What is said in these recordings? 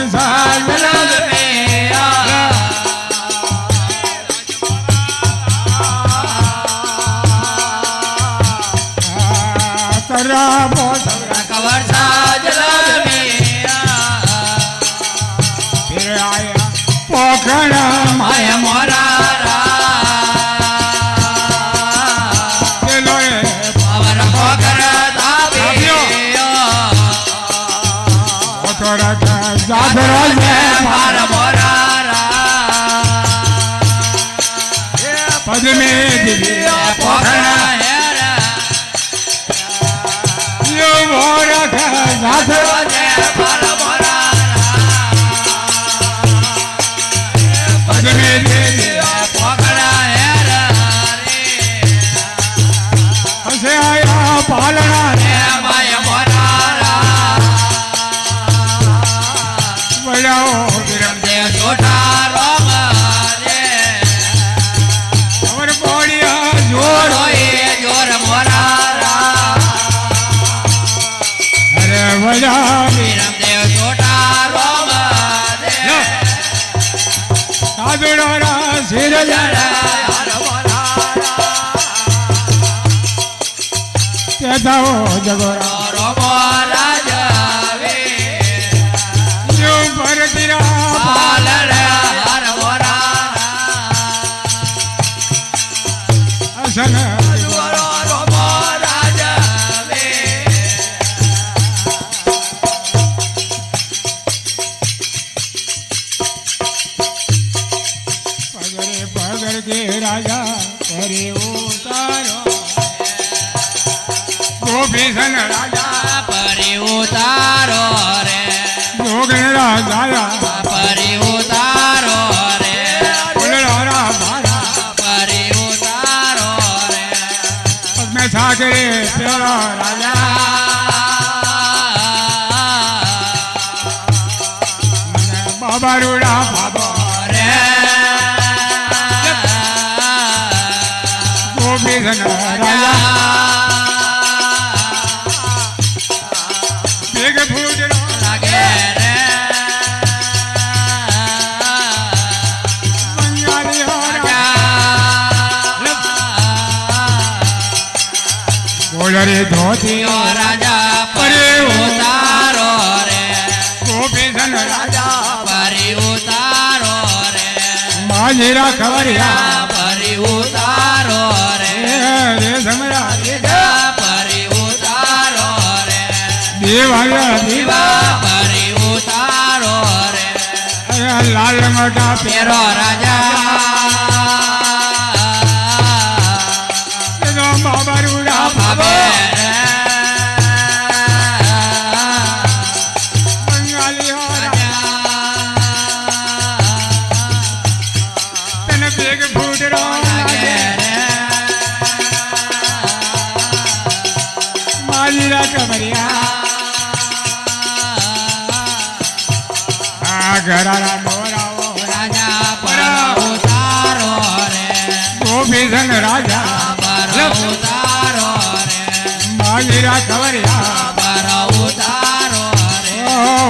વરસાદ પોખણ માય મોરા પદ મે પાલણા રાજા કરે ઉતારો ગોપીસન રાજા પરે ઉતારો રે જોગણ રાજા પરે ઉતારો રે ફૂલડા ભારા પરે ઉતારો રે પદ્મે સાગરે પેલો રાજા બાબા રૂડા બાબા રાજા બેગ ફૂટ લાગે રે બંગાળી રાજા ગોળરે ધોતી રાજા પરે ઉતારો રે ગોપીસન રાજા પરે ઉતારો રે માજીરા ખવરિયા પરે ઉતારો પરી ઉતારો રે લાલ મોટા પેરો રાજા બાબરુડા ભાવે બંગાળી તને બેગ ફૂટરો લાગે માજીરા કમરિયા ગરારા ડોરાઓ રાજા પર ઉતારો રે ગોપીસન રાજા પર ઉતારો રે માજીરા ખવરિયા પર ઉતારો રે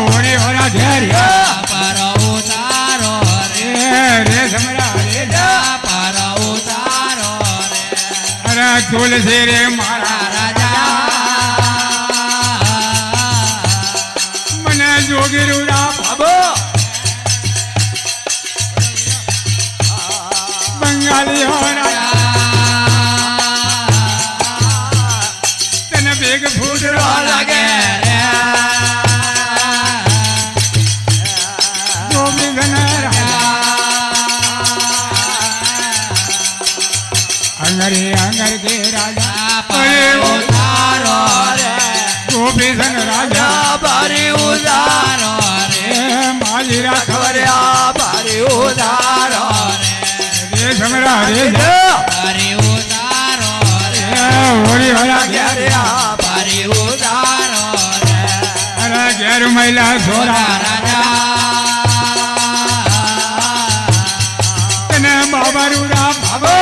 ઓરી ઓરા ઘેરિયા પર ઉતારો રે રે સમરા રે પર ઉતારો રે અરે તુલસી રે મારા રાજા મને જોગીરુડા બાબો બંગાળી તને બેગ ફૂટરો લાગે ગોપીસન અંગરે અંગર કે રાજા પરે ઉતારો રે ગોપીસન રાજા પરે ઉતારો રે માજીરા ખવરિયા પરે ઉતારો રે સમરા રે પરે ઉતારો રે હોળી હોળા ઘેરિયા પરે ઉતારો રે અરે ઘેર મહિલા છોરા રાજા તને બાબરુડા ભાવો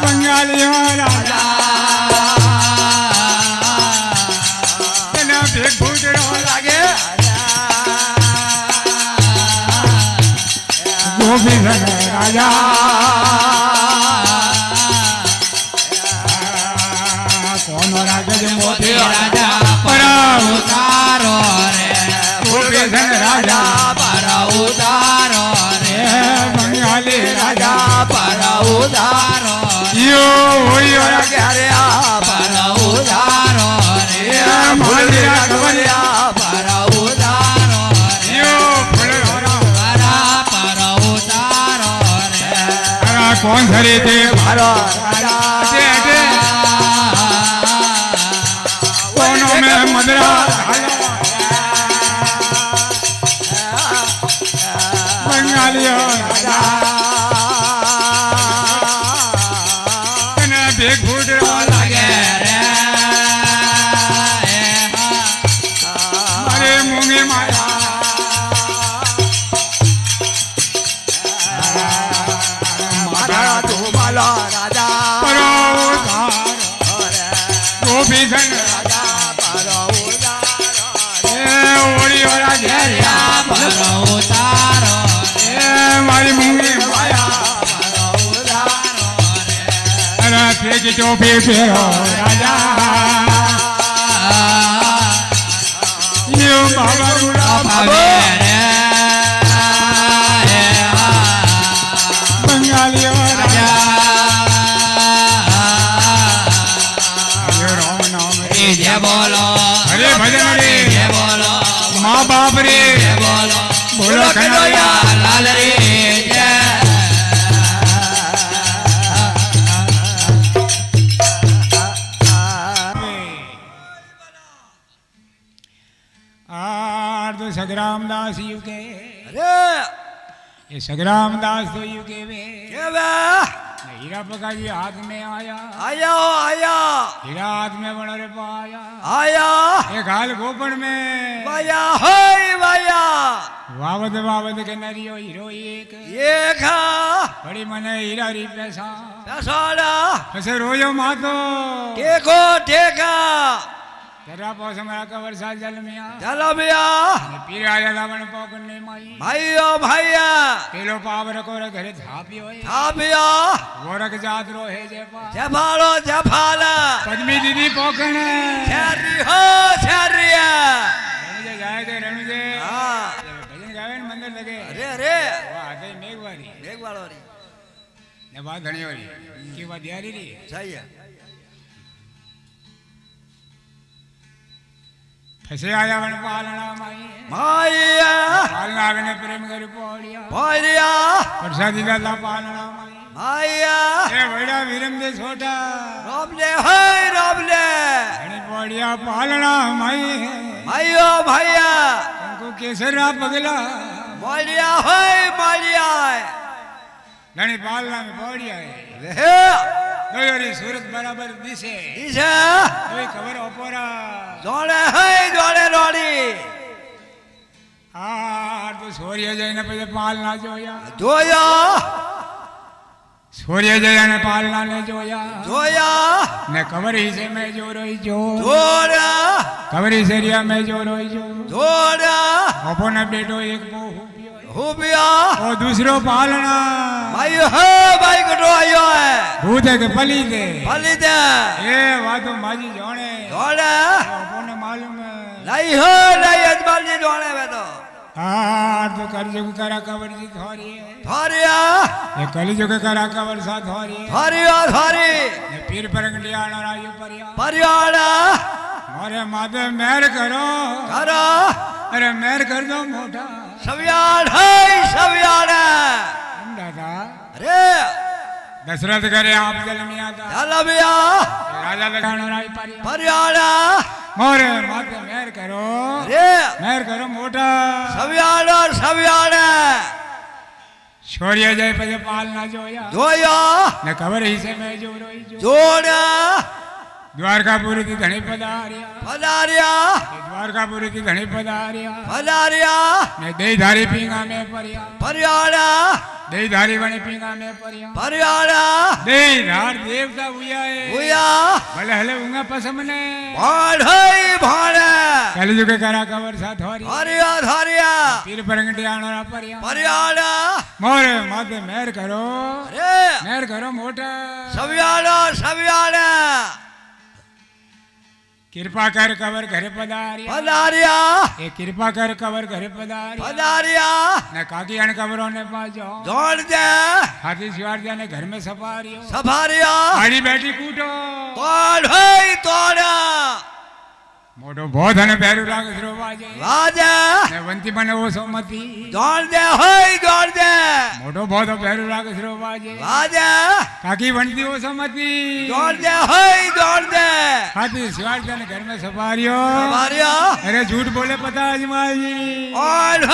બંગાળી રાજા તને ગોપીધન રાજા કોનો રાગજ મોતી રાજા પર ઉતારો રે ગોપીધન રાજા પર ઉતારો રે બંગાલી રાજા પર ઉતારો યો ક્યારે પર ઉતારો રે માલિયા કવરિયા પર ઉતારો યો ફળોરા પર ઉતારો રે કોણ ધરે તે મારો રાજા કોનો મે મદરા બંગાલીઓ રાજા ભેગ ફૂટરો લાગે રે મારે મૂંગી માયા મારા તું માલો રાજા પરો ગોપીધન રાજા પરો ઓળીઓ રાજા પરો ઉતારો મારી મૂંગી માયા की टोपी फेरो राजा यो बाबा बंगालियो राजा राम नाम रे जय बोलो हरे भजन रे जय बोलो माँ बाप रे जय बोलो बोलो कन्हैया लाल रे जय सग्रामदास यू के अरे ये सग्रामदास तो यू के वे हीरा पका जी हाथ में आया आया आया हीरा हाथ में बड़ा रे पाया आया एक हाल गोपन में वाया होय वाया वावद वावद के नरियो हीरो एक बड़ी मने हीरा री पैसा पैसाड़ा ऐसे रोयो मातो टेको टेका तेरा पौस हमारा कवर सा जल मिया पीर आया रावण पौकन ने माई भाइयो भाइया पेलो पावर को रे घरे थापियो गोरख जात रो है जफालो जफाला पद्मी दीदी पौकन छरी हो छरिया रणजे जाए के रणजे हां भजन गावे ने मंदिर लगे अरे अरे वाह आते मेघवाड़ी ने बात धणी वाली की बात यारी री सही है ऐसे आया वन पालना माईया पालना ने प्रेम कर पोड़िया प्रसादी दादा पालना माईया ये बड़ा वीरम दे छोटा रोबले घणी पोड़िया पालना माई माईयो भाईया तुमको केसरा पगला मोलिया होय मोलिया घणी पालना में पोड़िया है दोरी सूरत बराबर दिसे कोई खबर ओपोरा जोड़े है जोड़े रोड़ी तो सूर्य जय ने पहले पालना जोया सूर्य जय ने पालना ने जोया ने कवर ही से मैं जो रोई जोड़ा कवर ही से रिया मैं जो रोई जोड़ा ओपो ने बेटो एक हुबिया और दूसरो पालना भाई हो भाई कटो आयो है भूत है के पली दे ये बात तो माजी जोड़े ओपोने मालूम है नहीं हो नहीं अजमाल जी जोड़े वे तो तो कलयुग करा कवर जी थोरिया ये कलयुग करा कवर सा थोरिया ये पीर परंगलिया नारायण परियाड़ा मोरे माते मेहर करो अरे मेहर कर दो मोटा सवियाड़ दादा अरे दशरथ करे आप जलमिया राजा लखान परियाड़ा मोरे माते मेहर करो मोटा सवियाड़ छोरिया जाए पे पालना जोया न खबर ही से मैं जोड़ा द्वारकापुरी की धनी पधारिया पधारिया द्वारकापुरी की धनी पधारिया पधारिया ने देधारी पींगा में परिया परियाड़ा देधारी बने पींगा में परिया परियाड़ा देधार देवता हुआ भले हले उंगा पसमने भाड़े भाड़े कलयुग के करा कवर साथ होरी हरिया धरिया पीर परंगटी आना परिया परियाड़ा मोरे माते मेहर करो अरे मेहर करो मोटा सवियाड़ा कृपा कर कवर घरे पधारिया पधारिया ए कृपा कर कवर घरे पधारिया पधारिया न काकी अन कबरों ने पास जाओ दौड़ दे हाथी शिवार जाने घर में सफारियो सफारिया आड़ी बैठी कूटो तोड़ मोटो बहुत हने पैरू राग सरो बाजे राजा ने वंती बने वो सोमती दौड़ दे मोटो बहुत पैरू राग सरो बाजे राजा काकी बनती वो सोमती दौड़ दे हाथी शिवार जाने घर में सफारियो सफारिया अरे झूठ बोले पता अजमाई जी और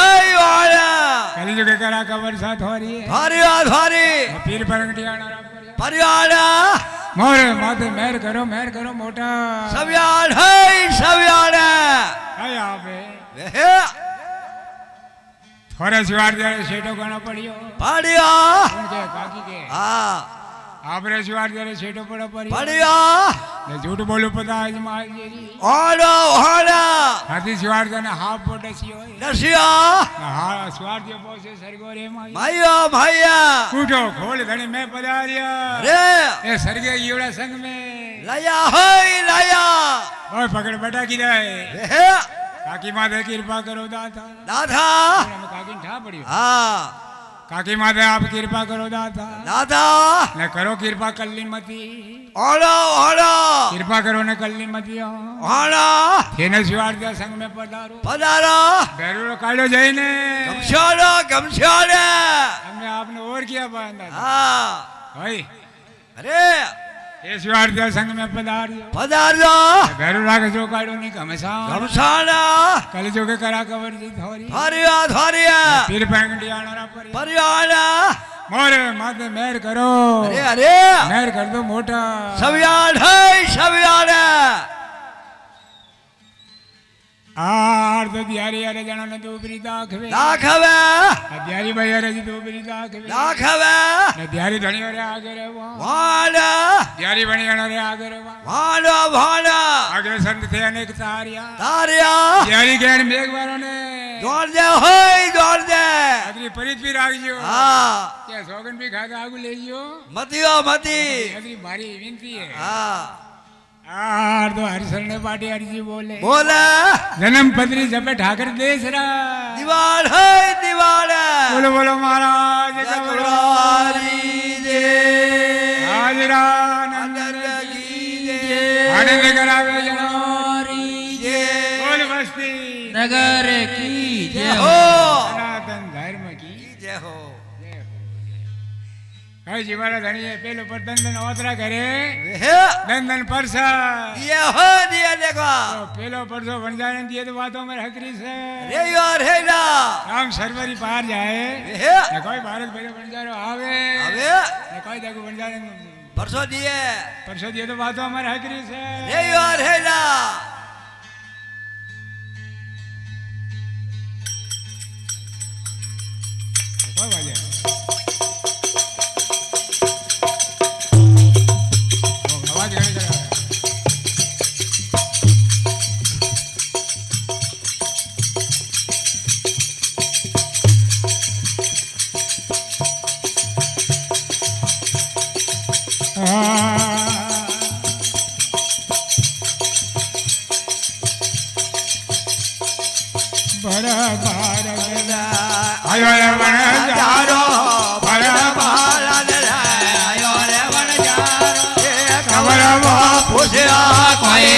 कली जो के करा कबर साथ हो रही है धारी पीर परंगटी आना परियाड़ा मोरे माथे मेहर करो मोटा सवियाड़ आया बे थोड़ा शिवार जाने सेठो गाना पड़ियो पड़िया उनके काकी के हाँ आपरे शिवार जाने सेठो पड़ा पड़िया ने झूठ बोलो पता अजमाई जी और हाथी शिवार जाने हाफ पोटसियो नसिया हाँ शिवार जो बोसे सरगोरे माई भैया कूटो खोल धनी मैं पधारिया रे ए सरगे ईड़ा संग में लाया और पकड़ बटा की जाए काकी माते कृपा करो दाता काकी ठा पड़ी काकी माते आप कृपा करो दाता न करो कृपा कल्ली मती कृपा करो न कल्ली मती थे शिवार दिया संग में पधारो बैरू काढ़ो जाइने गमछाड़े हमने आपने और किया बांधा भाई अरे ये शिवार दिया संग में पधारो बैरू राग जो काढ़ो नहीं गमछाड़ा कल जो के करा कवर जी थोरी धारिया पीर पैंगटी आना परियाड़ा मोरे माते मेहर करो अरे मेहर कर दो मोटा सवियाड़ आर तो दियारी अरे जना ने दोबरी दाखवे दियारी भाई अरे जी दोबरी दाखवे ने दियारी धनी अरे आगे रे दियारी बनी अरे आगे रे आगे संत थे अनेक तारिया दियारी गैन मेघ वालों ने दौड़ दे अगली परित भी राख जो क्या सौगन भी खा के आगू ले जियो मती अगली भारी विनती है आर तो हरिशरण ने पाटी हरिजी बोले जन्म पत्री जपे ठाकर देश रा दीवार बोलो महाराज हाजरा आनंद करावे बोल बस्ती नगर की जय हो सनातन धर्म की जय हो कई जीवारा धनी है पेलो पर दंदन ओतरा करे दंदन परसा ये हो दिया देखो तो पेलो परसो बन जाने दिए तो बातों में हकरी से रे यार है ना हम सरवरी पार जाए न कोई भारत पेलो बन जा रहा आवे न कोई देखो बन जाने परसों दिए तो बातों हमारे हकरी से रे यार है ना कोई बात नहीं बड़ा भारत आयो रे बन जारो बड़ा भारत आयो रे बन जारो खबर वो पूछा कोई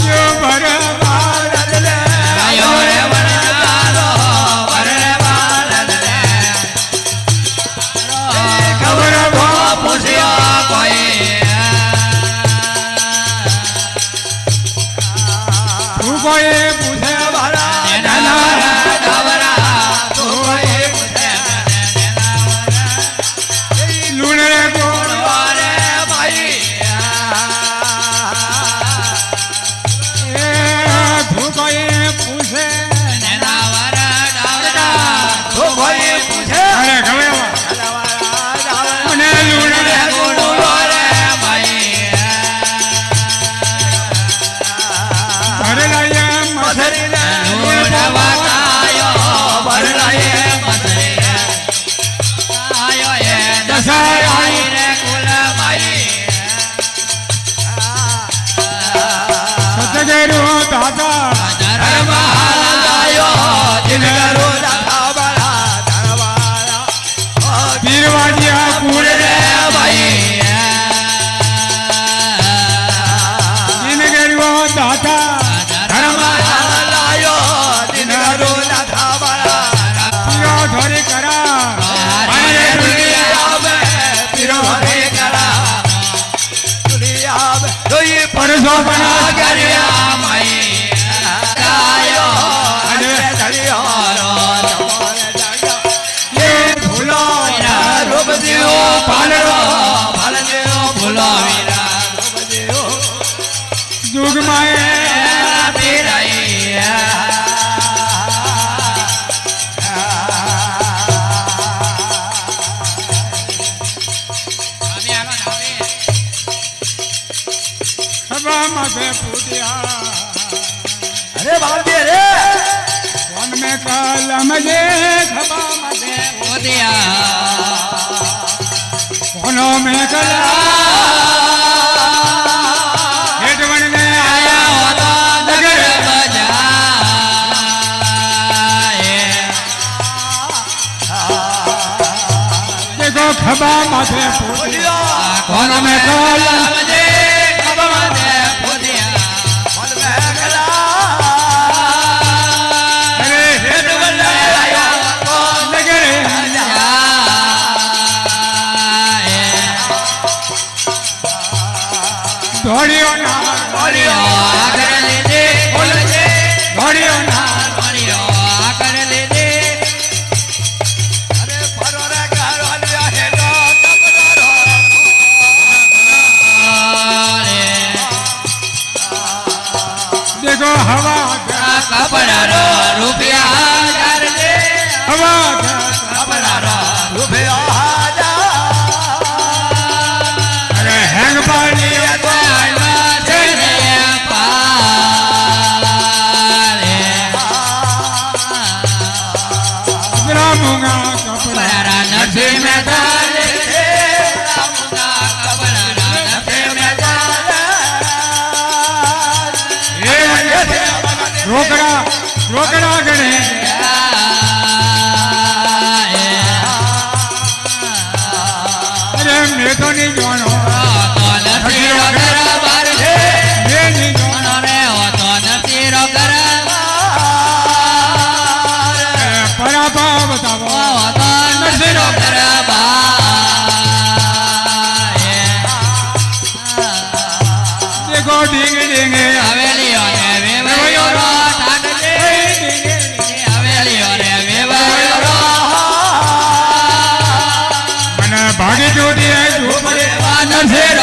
जो बड़ा भारत आयो रे बन जारो बड़ा भारत खबर वो पूछा कोई कोई पूछे भरा लूण रे દેવો પાલડો પાલ દેવો ભૂલો વીરા જુગમાં ખભા માથે ફૂટ્યા અરે બાપે રે કોન મેં કલમ જે ખભા માથે કોનો મેં કલમ હેઠવણ ને देखो खबा माथे फूटिया કોણ મેં કલમ જે દોડ્યો ના દોડ્યો આગળ લીધે બોલજે દોડ્યો ના દોડ્યો આગળ લીધે અરે પરો રે ગારો લ્યા હેડો તપરો देखो हवा કપડારો રૂપિયા હજાર દે हवा કપડારો રૂપિયા હજાર अरे हैंग पानी रामूंगा कपड़ा नरसिंह मेहता रामूंगा कपड़ा नरसिंह मेहता रोकड़ा रोकड़ा गणे अरे मैं तो नहीं जानो नरसिंह बार है मैं नहीं जानो रे हो तो नरसिंह परापा बताओ तो नरसिंह देखो ढींगे ढींगे हवेलियों ने वेवायो ठाट दे हवेलियों ने वेवायो મને ભાગી જોડી હે ઝૂપડે નરસિંહ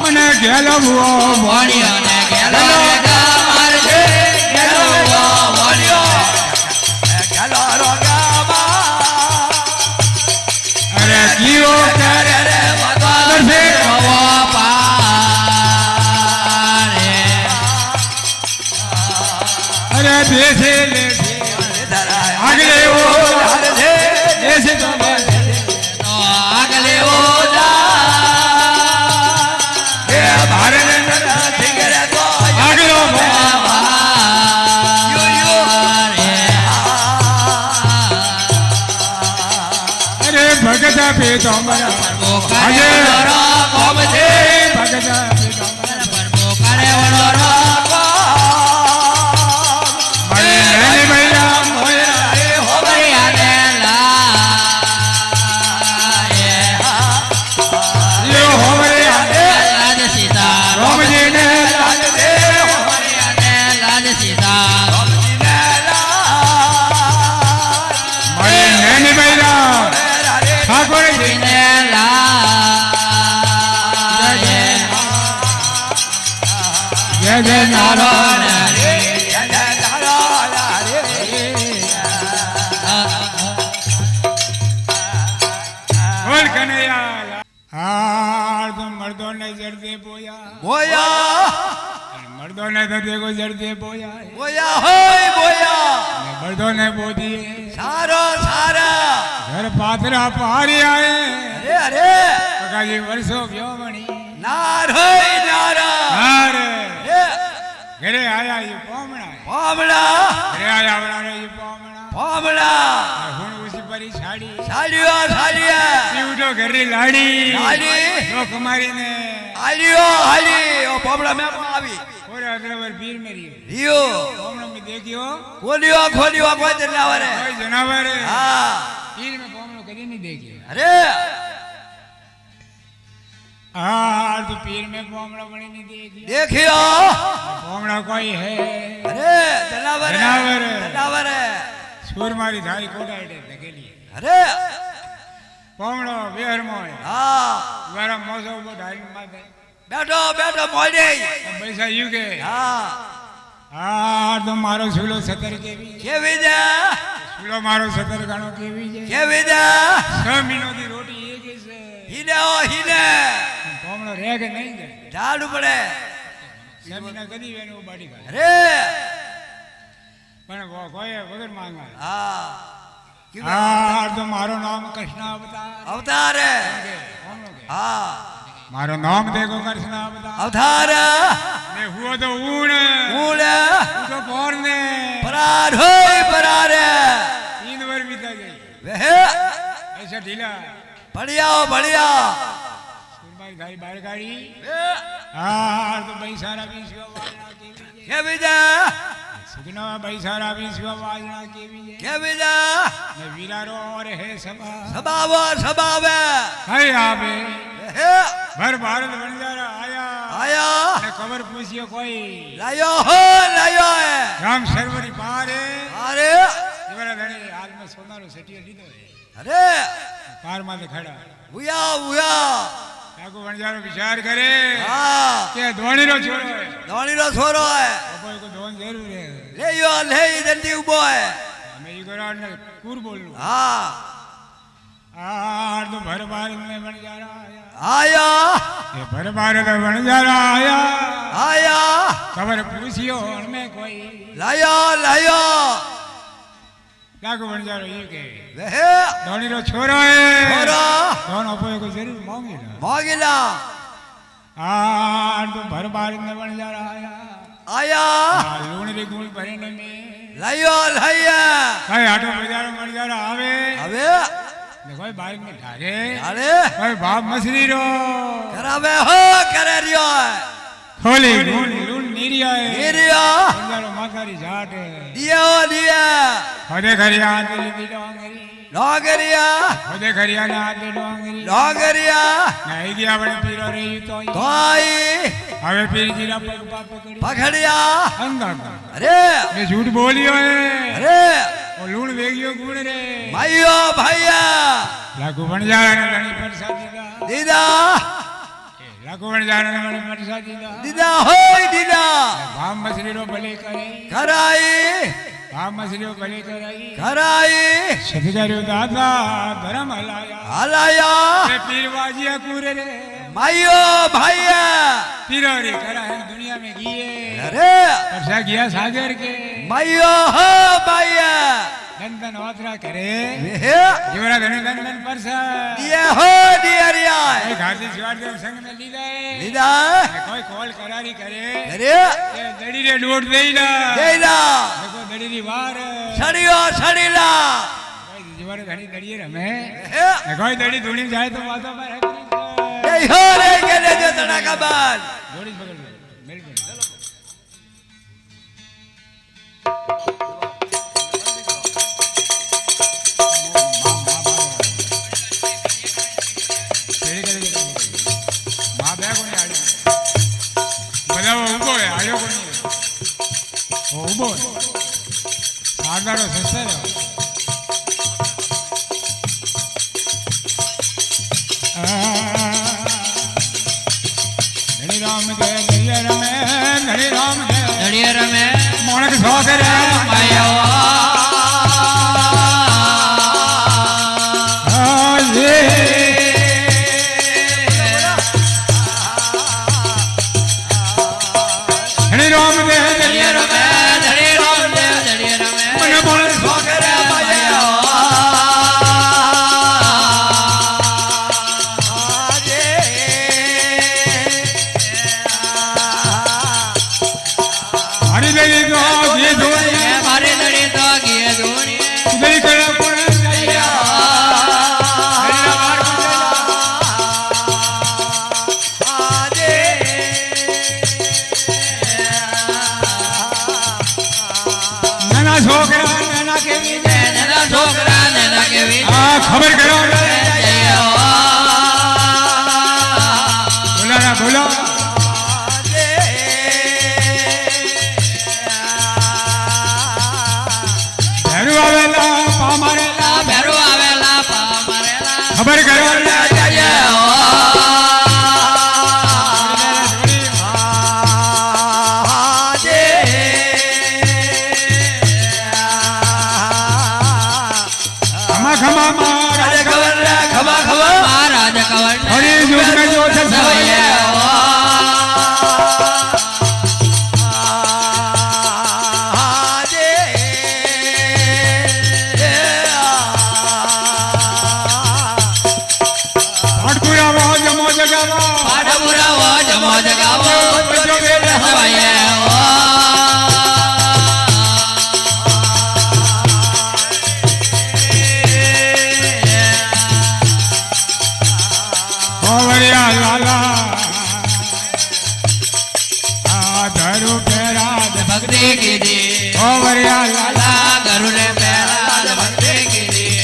મને ઘેલો ભૂવો ભણ્યો ને ગેલો ગામાર છે ગેલો ભણ્યો ગેલો રોગામાં અરે કીઓ કરે રે નરસિંહ ભવો પારે અરે દેશે લેશે આગલે ઓ દેશે તો તો આગલે ઓજા એ ભારત ઠીકરે તો આગલો અરે ભગતા પીતંબર આજે ભગતા મારે નાની મૈયા યો હોવરે રોમજી ને મારે નાની મૈયા ઠાકોરજી જય જય નારાયણ બોલ કનૈયા હાર તો મર્દો ને જરદે બોયા બોયા મર્દો ને તો દેખો જરદે બોયા બોયા હોય બોયા મર્દો ને બોધી સારો સારા ઘર પાથરા પારી આए અરે અરે કાકાજી વર્ષો વ્યોમણી નાર હોય નારા હાર એ ઘરે આયા ઈ પોમણા પામડા ઘરે આયા વણાને ઈ પોમણા પામડા હું ઉસી પરી છાડી સાલિયો સાલિયા ઈ ઉઠો ઘરે લાડી લાડી. તો કુમારી ને હાલિયો હાલી ઓ પામડા મે આવી ઓરે અગ્રવર પીર મેરી રિયો પોમણો મે દેખ્યો ખોલ્યો કોઈ જનાવરે કોઈ જનાવર હા પીર મે પોમણો કદી નહીં દેખ્યો અરે हार तो पीर में पोमड़ा बड़ी नहीं देगी देखियो पोमड़ा कोई है अरे जनावर જનાવર સુર મારી ધારી કોડાડે ધકેલી અરે પોમણો વેહરમો હા ગરમ મોસો ઉભો ધારી માથે બેઠો મોડી પૈસા યુગે હા હા તો મારો સુલો 17 કેવી કેવી છે સુલો મારો 17 ગણો કેવી છે કેવી છે 6 મહિનાની રોટી એક છે હીને પોમણો રે કે નહીં જાય ઝાડ પડે 6 મહિના કદી વેનો બાડી કાઢે અરે પણ કોઈ વગર માંગા હા હા તો મારો નામ કૃષ્ણ અવતાર હા મારો નામ દેખો કૃષ્ણ અવતાર ને હુઓ તો ઊણ તો પોર ને પરાર હોય પરાર 3 વાર બીતા ગઈ વેહે ऐसा ढीला बढ़िया सुरबाई गाड़ी बाहर गाड़ी हाँ तो भाई सारा विश्व वाजना के क्या बीजा सुगना भाई सारा विश्व वाजना के क्या बीजा ने वीरारो और है सबाव हाय आवे भर भारत बन जा रहा आया ने खबर पूछियो कोई लायो है राम सरवरी पार है अरे इवरा धणे हाल में सोनारो सेटियो लीधो है अरे पार माथे खड़ा उया काको वणजारो विचार करे हां के धोणीरो छोरो है बापा को धोन जरूर है ले जल्दी उबो है मैं ई गोरा ने कूर बोलू हां आ तो भर बार में वणजारा आया ये भर बार में वणजारा आया खबर पूछियो में कोई लायो काको वणजारो ये के वेहे धोणीरो छोरो है धोन ओपो को जरूर मांगेला आ तो भर बार में वणजारा आया लूण रे गुण भरने में लायो कई आटो बजारो वणजारा आवे कोई बार में ढारे कोई बाप मछली रो करावे हो करे रियो खोली लूण नीरिया वणजारो माथारी जाट दिया होदे खरिया दिली डोंगरिया होदे खरिया ना दे डोंगरिया नहीं दिया बड़े पीरो रे तो हवे पीर जीरा पकड़िया अंगा अरे मैं झूठ बोलियो है अरे ओ लूण वेगियो गुण रे भैया लागू बन जारा ने घणी प्रसाद दीदा लागू बन जारा ने घणी प्रसाद दीदा होय दीदा भाम मछली रो भले करे कराई भाम मछली रो भले कराई सतजारियो दादा धर्म हलाया ते पीर बाजिया कुरे रे भैया पीरो रे करा है दुनिया में गिए अरे परसा गया सागर के भैया दंदन वात्रा करे जीवरा धने दंदन परसा दिया कोई घाटी शिवाजी संग में लीदा कोई कॉल करारी करे अरे दड़ी रे लोट देला देखो दड़ी री वार छड़ीला कोई जीवरा घणी दड़ी रमे कोई दड़ी धुनी जाए तो वातो पर है हो रे के जो तड़ा का बाल जोड़ी पकड़ मिल गए सागरो ससरो धनी राम जय धड़िया रमे मोणक सोकर माया धनी राम जय धड़िया रमे खबर करो बोलो ગાવો બજો બેલ હવાય ઓવરિયા લાલા આ ધરુ પેરા ભક્તિ કીધી ઓવરિયા લાલા લાલા ગરુને પહેલા ભક્તિ કીધી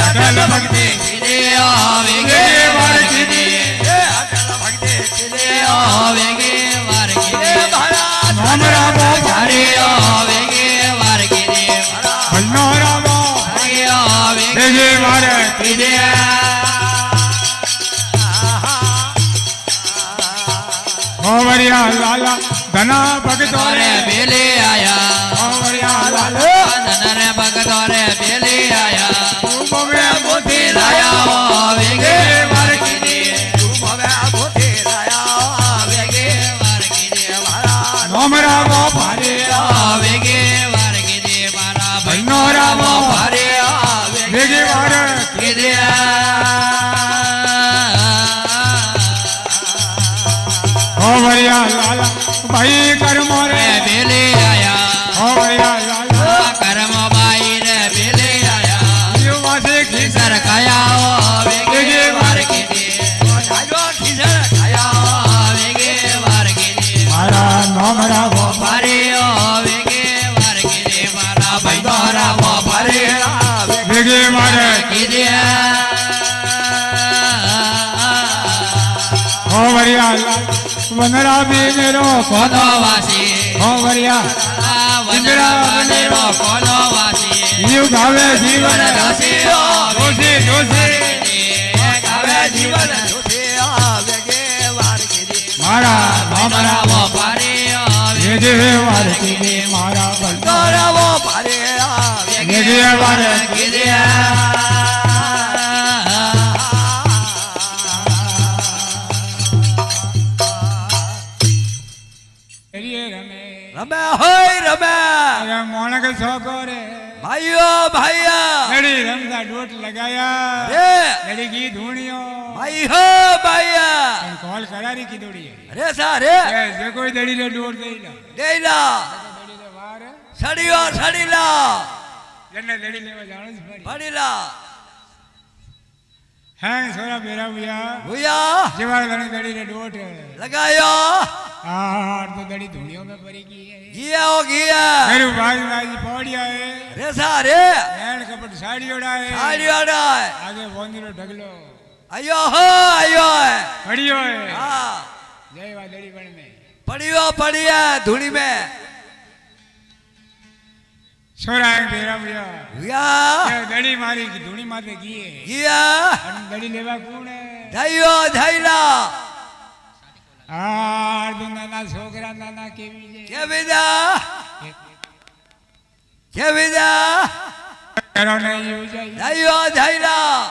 અટલ ભક્તિ કીધી ઓ વેગે વાર કીધી અટલ ભક્તિ કીધી ઓ વેગે વાર કીધી નામ રામો હરે ઓ વેગે વાર કીધી ભલનો રામો હરે ઓ વેગે દેજે મારે કીધી ઓવરિયા લાલા ધના ભગતો રે બેલે આયા ઓવરિયા લાલા ધનરે ભગતો રે બેલે આયા તું બમે મોતી લાયા વેગે વાર કીધી તું ભવે મોતી લાયા વેગે વાર કીધી મારા નામ રામો ભારે વેગે વાર કીધી મારા ભલનો રામો ભારે દેજે મારે કીધી ઓવરિયા લાલા ભાઈ કર્મો રે બેલે આયા ઓવરિયા લાલા કરમ બાઈ રે બેલે આયા જીવ વાસે ખીસર ખાયા વેગે વાર કીધી ખીસર ખાયા વેગે વાર કીધી મારા નામ રામો ભારે વેગે વાર કીધી મારા ભાઈ દોરા ભારે દેજે મારે કીધી ઓવરિયા લાલા વનરા બેનેરો કોનો વાસી ઓવરિયા વંદરા વનેરો કોનો વાસી જીવ ગાવે જીવન દોષી દોષી દોષી ગાવે જીવન દોષી વેગે વાર કીધી મારા નામ રામો ભારે દેજે વાર કીધી મારા ભલનો દોરાવો ભારે દેજે વાર કીધી એરીએ રમે રમે હોય રમે અરે મોણક છોકો રે ભાઈઓ ભાઈઓ લડી રમતા ડોટ લગાયા રે લડી કી ધૂણિયો ભાઈ હો ભાઈઓ પણ કોલ કરારી કી દોડી રે સા રે જે કોઈ દડી લે ડોટ દઈ લા દેલા દડી લે વાર સડીઓ સડીલા જને દડી લેવા જાણો જ પડી પડીલા હે સોરા બેરા ભૈયા ભૂયા જેવા દડી લે ડોટ લગાયો આ તો દડી ધૂણિયો में पड़ी की है ગિયા ઓ ગિયા मेरे भाई भाई पौड़िया है રે સા રે नैन कपट साड़ी ओढ़ा है સાડીઓ ડાય आगे बोंदरो ढगलो આયો હો આયો खड़ियो है હા जय वा दड़ी बन में પડીઓ પડીયા ધૂળી મે छोरा है बेरा भैया ભૂયા ये दड़ी मारी की धूणी माथे की है ગિયા अन दड़ी लेवा कौन है જાયો જાયલા आ दो नाना छोकरा नाना केवी जे કે વિદા કે વિદા करो नहीं हो जाए જાયો જાયલા